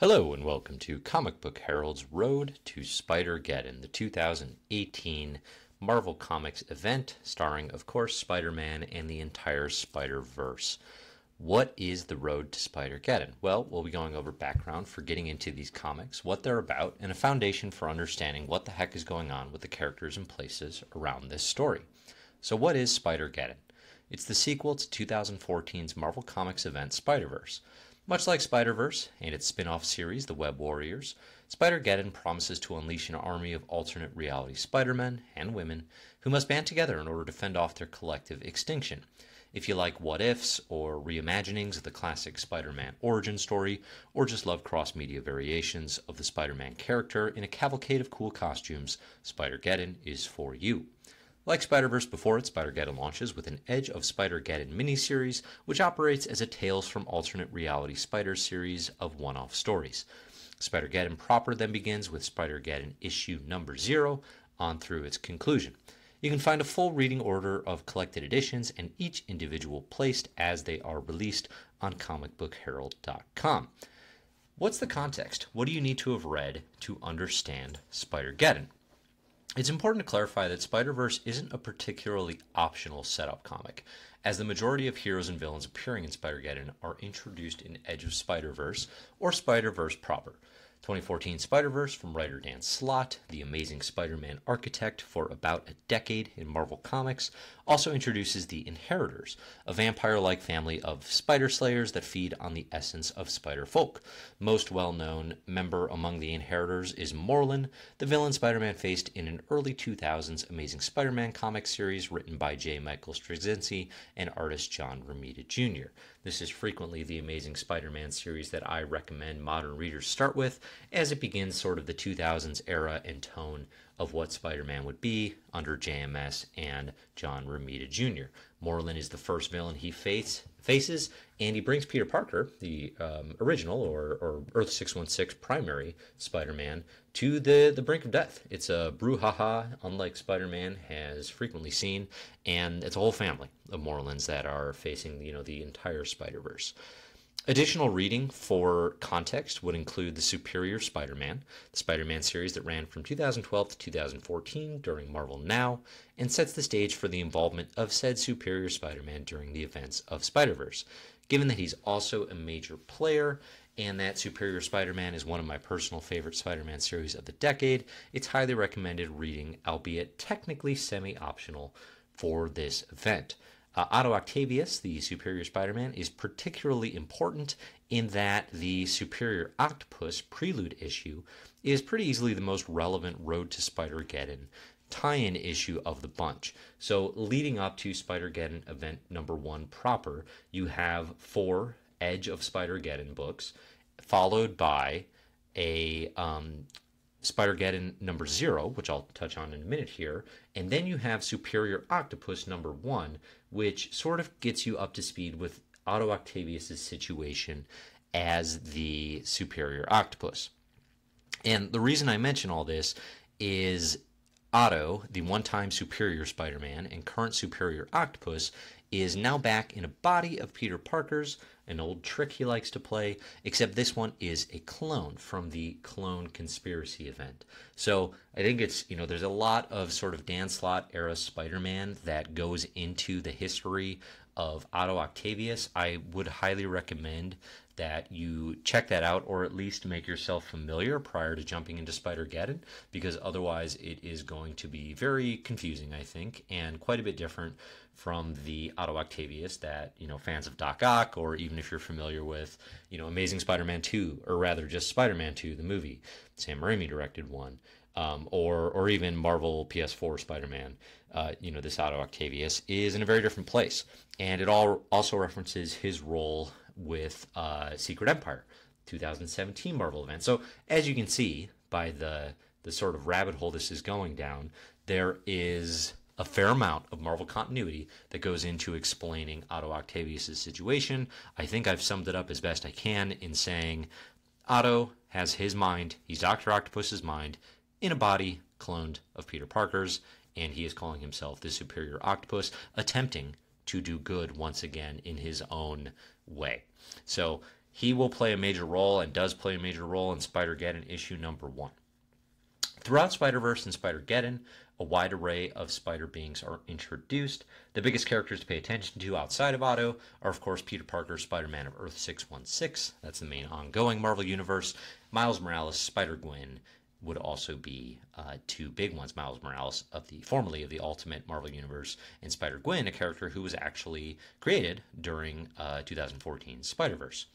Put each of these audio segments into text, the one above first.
Hello and welcome to Comic Book Herald's Road to Spider-Geddon, the 2018 Marvel Comics event starring, of course, Spider-Man and the entire Spider-Verse. What is the Road to Spider-Geddon? Well, we'll be going over background for getting into these comics, what they're about, and a foundation for understanding what the heck is going on with the characters and places around this story. So what is Spider-Geddon? It's the sequel to 2014's Marvel Comics event Spider-Verse. Much like Spider-Verse and its spin-off series, The Web Warriors, Spider-Geddon promises to unleash an army of alternate reality Spider-Men and women who must band together in order to fend off their collective extinction. If you like what-ifs or reimaginings of the classic Spider-Man origin story, or just love cross-media variations of the Spider-Man character in a cavalcade of cool costumes, Spider-Geddon is for you. Like Spider-Verse before it, Spider-Geddon launches with an Edge of Spider-Geddon miniseries, which operates as a Tales from Alternate Reality Spider series of one-off stories. Spider-Geddon proper then begins with Spider-Geddon issue number 0 on through its conclusion. You can find a full reading order of collected editions and each individual placed as they are released on comicbookherald.com. What's the context? What do you need to have read to understand Spider-Geddon? It's important to clarify that Spider-Verse isn't a particularly optional setup comic, as the majority of heroes and villains appearing in Spider-Geddon are introduced in Edge of Spider-Verse or Spider-Verse proper. 2014 Spider-Verse from writer Dan Slott, the Amazing Spider-Man architect for about a decade in Marvel Comics, also introduces the Inheritors, a vampire-like family of spider slayers that feed on the essence of spider-folk. Most well-known member among the Inheritors is Morlun, the villain Spider-Man faced in an early 2000s Amazing Spider-Man comic series written by J. Michael Straczynski and artist John Romita Jr. This is frequently the Amazing Spider-Man series that I recommend modern readers start with, as it begins sort of the 2000s era and tone of what Spider-Man would be under JMS and John Romita Jr. Morlun is the first villain he faces, and he brings Peter Parker, the original or Earth 616 primary Spider-Man, to the brink of death. It's a brouhaha, unlike Spider-Man has frequently seen, and it's a whole family of Morluns that are facing the entire Spider-Verse. Additional reading for context would include the Superior Spider-Man, the Spider-Man series that ran from 2012 to 2014 during Marvel Now, and sets the stage for the involvement of said Superior Spider-Man during the events of Spider-Verse. Given that he's also a major player, and that Superior Spider-Man is one of my personal favorite Spider-Man series of the decade, it's highly recommended reading, albeit technically semi-optional, for this event. Otto Octavius, the Superior Spider-Man, is particularly important in that the Superior Octopus Prelude issue is pretty easily the most relevant Road to Spider-Geddon tie-in issue of the bunch. So leading up to Spider-Geddon event number 1 proper, you have 4 Edge of Spider-Geddon books, followed by a Spider-Geddon number 0, which I'll touch on in a minute here, and then you have Superior Octopus number 1, which sort of gets you up to speed with Otto Octavius' situation as the Superior Octopus. And the reason I mention all this is Otto, the one-time Superior Spider-Man and current Superior Octopus, is now back in a body of Peter Parker's, an old trick he likes to play, except this one is a clone from the Clone Conspiracy event. So I think it's, there's a lot of sort of Dan Slott era Spider-Man that goes into the history of Otto Octavius. I would highly recommend that you check that out, or at least make yourself familiar prior to jumping into Spider-Geddon, because otherwise it is going to be very confusing, I think, and quite a bit different from the Otto Octavius that, fans of Doc Ock, or even if you're familiar with, Amazing Spider-Man 2, or rather just Spider-Man 2, the movie, Sam Raimi directed one, or even Marvel PS4 Spider-Man, this Otto Octavius is in a very different place. And it also references his role with Secret Empire, 2017 Marvel event. So as you can see by the sort of rabbit hole this is going down, there is a fair amount of Marvel continuity that goes into explaining Otto Octavius' situation. I think I've summed it up as best I can in saying Otto has his mind, he's Dr. Octopus's mind, in a body cloned of Peter Parker's, and he is calling himself the Superior Octopus, attempting to do good once again in his own way. So He will play a major role and does play a major role in Spider-Geddon issue number 1. Throughout Spider-Verse and Spider-Geddon, a wide array of spider beings are introduced. The biggest characters to pay attention to outside of Otto are, of course, Peter Parker, Spider-Man of Earth 616. That's the main ongoing Marvel Universe. Miles Morales, Spider-Gwen would also be two big ones. Miles Morales, formerly of the Ultimate Marvel Universe, and Spider-Gwen, a character who was actually created during 2014 Spider-Verse.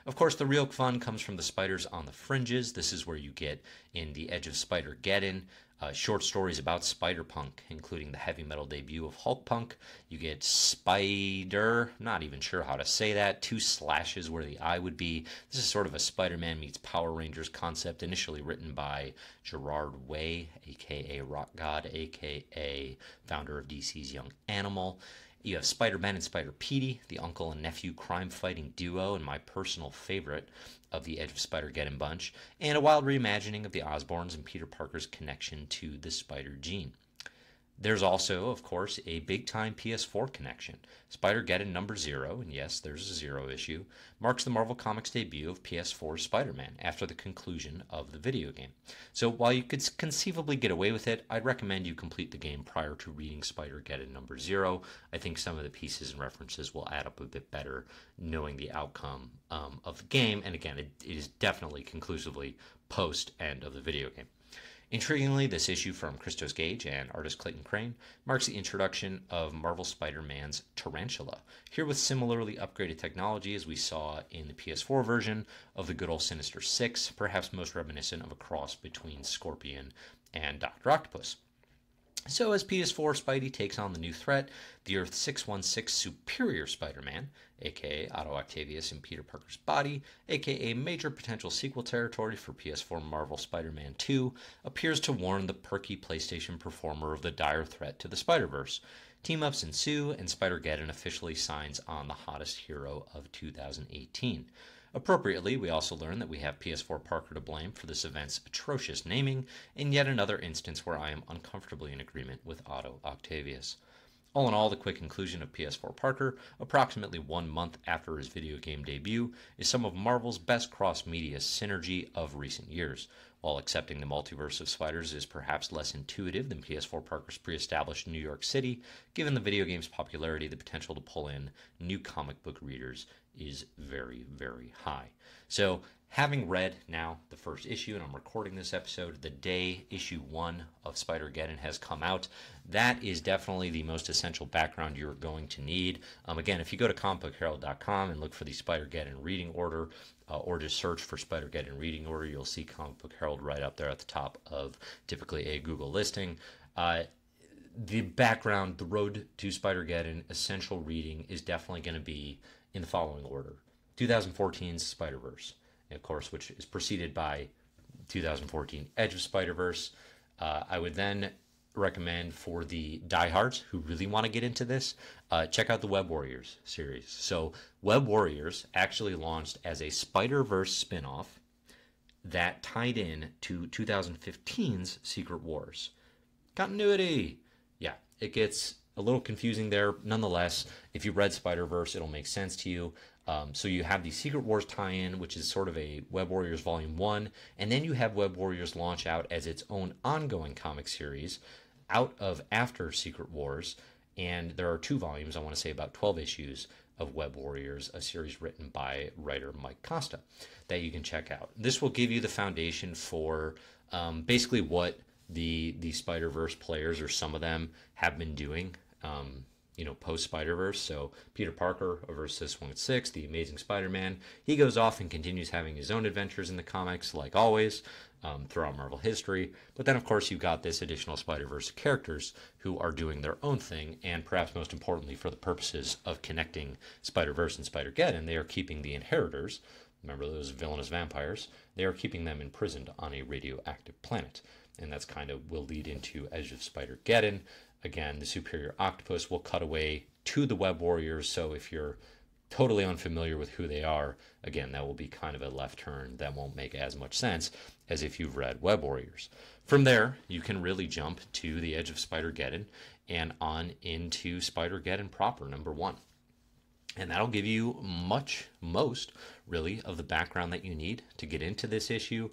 Of course, the real fun comes from the spiders on the fringes. This is where you get, in the Edge of Spider-Geddon, short stories about Spider-Punk, including the heavy metal debut of Hulk-Punk. You get Spider, not even sure how to say that, 2 slashes where the eye would be. This is sort of a Spider-Man meets Power Rangers concept, initially written by Gerard Way, a.k.a. Rock God, a.k.a. founder of DC's Young Animal. You have Spider-Man and Spider-Petey, the uncle and nephew crime-fighting duo, and my personal favorite of the Edge of Spider-Geddon bunch, and a wild reimagining of the Osborns and Peter Parker's connection to the spider gene. There's also, of course, a Big-Time Ps4 Connection. Spider-Geddon number 0, and yes, there's a 0 issue, marks the Marvel Comics debut of PS4's Spider-Man after the conclusion of the video game. So while you could conceivably get away with it, I'd recommend you complete the game prior to reading Spider-Geddon number 0. I think some of the pieces and references will add up a bit better knowing the outcome of the game, and again, it is definitely conclusively post-end of the video game. Intriguingly, this issue from Christos Gage and artist Clayton Crane marks the introduction of Marvel Spider-Man's Tarantula, here with similarly upgraded technology as we saw in the PS4 version of the good old Sinister Six, perhaps most reminiscent of a cross between Scorpion and Dr. Octopus. So as PS4 Spidey takes on the new threat, the Earth 616 Superior Spider-Man, aka Otto Octavius and Peter Parker's body, aka major potential sequel territory for PS4 Marvel Spider-Man 2, appears to warn the perky PlayStation performer of the dire threat to the Spider-Verse. Team-ups ensue, and Spider-Geddon officially signs on the hottest hero of 2018. Appropriately, we also learn that we have PS4 Parker to blame for this event's atrocious naming, in yet another instance where I am uncomfortably in agreement with Otto Octavius. All in all, the quick inclusion of PS4 Parker, approximately 1 month after his video game debut, is some of Marvel's best cross-media synergy of recent years. While accepting the multiverse of spiders is perhaps less intuitive than PS4 Parker's pre-established New York City, given the video game's popularity, the potential to pull in new comic book readers is very, very high. So, having read now the first issue, and I'm recording this episode the day issue 1 of Spider-Geddon has come out, that is definitely the most essential background you're going to need. Again, if you go to comicbookherald.com and look for the Spider-Geddon reading order, or just search for Spider-Geddon reading order, you'll see Comic Book Herald right up there at the top of typically a Google listing. The background, the road to Spider-Geddon, essential reading is definitely going to be in the following order. 2014's Spider-Verse, of course, which is preceded by 2014 Edge of Spider-Verse. I would then recommend for the diehards who really want to get into this, check out the Web Warriors series. So Web Warriors actually launched as a Spider-Verse spinoff that tied in to 2015's Secret Wars. Continuity! Yeah, it gets a little confusing there. Nonetheless, if you read Spider-Verse, it'll make sense to you. So you have the Secret Wars tie-in, which is sort of a Web Warriors Volume 1, and then you have Web Warriors launch out as its own ongoing comic series out of after Secret Wars, and there are 2 volumes, I want to say about 12 issues of Web Warriors, a series written by writer Mike Costa that you can check out. This will give you the foundation for basically what the Spider-Verse players, or some of them, have been doing post Spider-Verse. So Peter Parker of Earth 616, the Amazing Spider-Man, he goes off and continues having his own adventures in the comics, like always, throughout Marvel history. But then, of course, you've got this additional Spider-Verse characters who are doing their own thing, and perhaps most importantly, for the purposes of connecting Spider-Verse and Spider-Geddon, they are keeping the Inheritors, remember those villainous vampires, they are keeping them imprisoned on a radioactive planet. And that's kind of will lead into Edge of Spider-Geddon. Again, the Superior Octopus will cut away to the Web Warriors, so if you're totally unfamiliar with who they are, again, that will be kind of a left turn that won't make as much sense as if you've read Web Warriors. From there, you can really jump to the Edge of Spider-Geddon and on into Spider-Geddon proper, number 1. And that'll give you most, really, of the background that you need to get into this issue.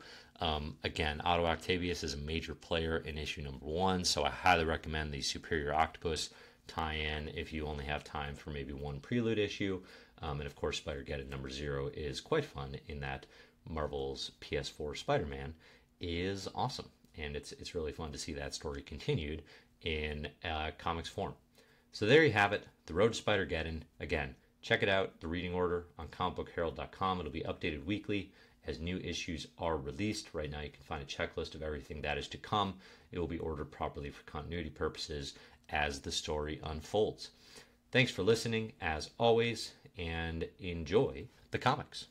Again, Otto Octavius is a major player in issue number 1, so I highly recommend the Superior Octopus tie-in if you only have time for maybe one Prelude issue. And of course, Spider-Geddon number 0 is quite fun in that Marvel's PS4 Spider-Man is awesome. And it's really fun to see that story continued in comics form. So there you have it, The Road to Spider-Geddon. Again, check it out, the reading order on comicbookherald.com. It'll be updated weekly as new issues are released. Right now you can find a checklist of everything that is to come. It will be ordered properly for continuity purposes as the story unfolds. Thanks for listening, as always, and enjoy the comics.